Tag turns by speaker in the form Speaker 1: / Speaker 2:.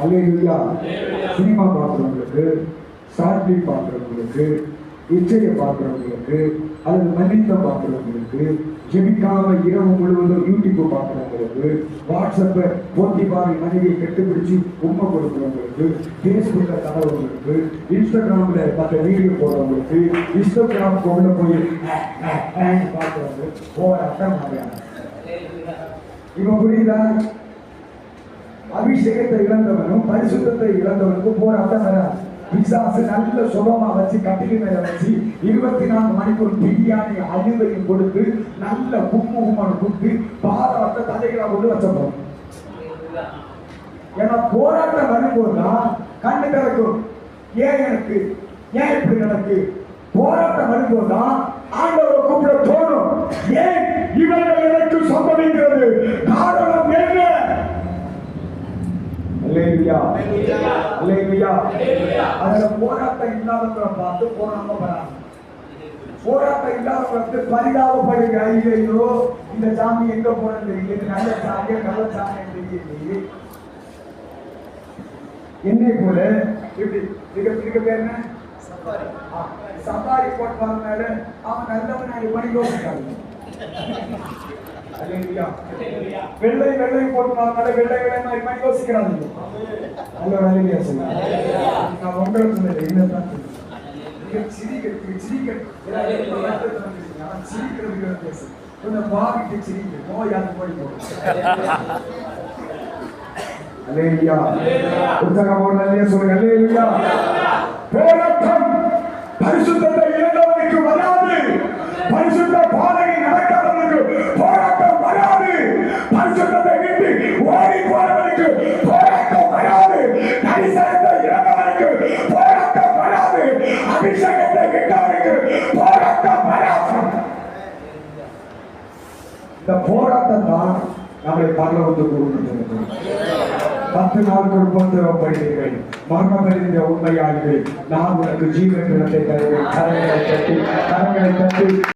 Speaker 1: அல்லேலூயா. Cinema பார்க்குறவங்களுக்கு, short film பார்க்குறவங்களுக்கு, இச்சையை பார்க்குறவங்களுக்கு, அல்லது மன்னித்தம் பார்க்குறவங்களுக்கு, ஜெபிக்காம இரவு முழுவதும் யூடியூப் பார்க்குறவங்களுக்கு, வாட்ஸ்அப்பை போட்டி பாரி மனைவியை கட்டுப்பிடிச்சு உண்மை கொடுக்குறவங்களுக்கு, ஃபேஸ்புக்கை தரவங்களுக்கு, இன்ஸ்டாகிராமில் மற்ற வீடியோ போடுறவங்களுக்கு, இன்ஸ்டாகிராமுக்கு உள்ள போய் பார்க்குறவங்க போராட்டம் மாதிரியான. இப்போ புரியுதா? அபிஷேகத்தை இழந்தவனும் பரிசுத்தத்தை இழந்தவனுக்கும் போராட்டம் வராது. பிசாசு நல்ல சுகமா வச்சு கட்டில மேல வச்சு 24 மணிக்கூர் பிரியாணி அழுவையும் கொடுத்து நல்ல கும்முகுமான் கொடுத்து பாராட்ட தலைகளை கொண்டு வச்சப்போம். ஏன்னா போராட்டம் வரும்போதுதான் கண்ணு திறக்கும். ஏன் எனக்கு ஏன் இப்படி நடக்கு? போராட்டம் வரும்போதுதான் ஆண்டவரை கூப்பிட தோணும். ஏன் இவர்கள் எனக்கு சம்பவிக்கிறது? காரணம் என்ன? அல்லேலூயா, அல்லேலூயா. அதுல போராட்டம் இல்லாதவங்களை பார்த்து போராட்டம் வராங்க. போராட்டம் இல்லாதவங்களுக்கு பரிதாபப்படுங்க. ஐயோ இந்த சாமி எங்க போறது தெரியல, நல்ல சாமியா நல்ல சாமியா தெரியலையே. என்னை போல இப்படி இருக்க பேர் என்ன? சவாரி போட்டு அவன் நல்லவன் பணி யோசிக்காங்க. வெள்ளை வெள்ளை போட்டு வெள்ளை வெள்ளை மாதிரி மாதிரி யோசிக்கிறாங்க. நல்ல வேலையா சொன்னாங்க. நான் உங்களுக்கு சொன்னேன் என்னதான் சிரிக்கிறது பேசு கொஞ்சம் பாவிட்டு சிரிக்க நோயாக்கு போய் அல்லேலூயா. உற்சாகம் நல்ல சொல்லுங்க. அல்லேலூயா. போராட்டம் பரிசுத்தத்தை இழந்தவனுக்கு வராது. பரிசுத்த பாதையை நடக்காதவனுக்கு போராட்டம் வராது. பரிசுத்தத்தை விட்டு ஓடி போறவனுக்கு போராட்டம் வராது. தரிசனத்தை இழந்தவனுக்கு போராட்டம் வராது. அபிஷேகத்தை விட்டவனுக்கு போராட்டம் வராது. இந்த போராட்டம் தான் நம்மளை பரலோகத்துக்கு கொண்டு 10 நாட்கள் உபத்திரவப்படுகிறீர்கள், மரணமடைந்த உண்மையாளர்கள், நான் உனக்கு ஜீவன் தருவேன். கரங்களை தட்டி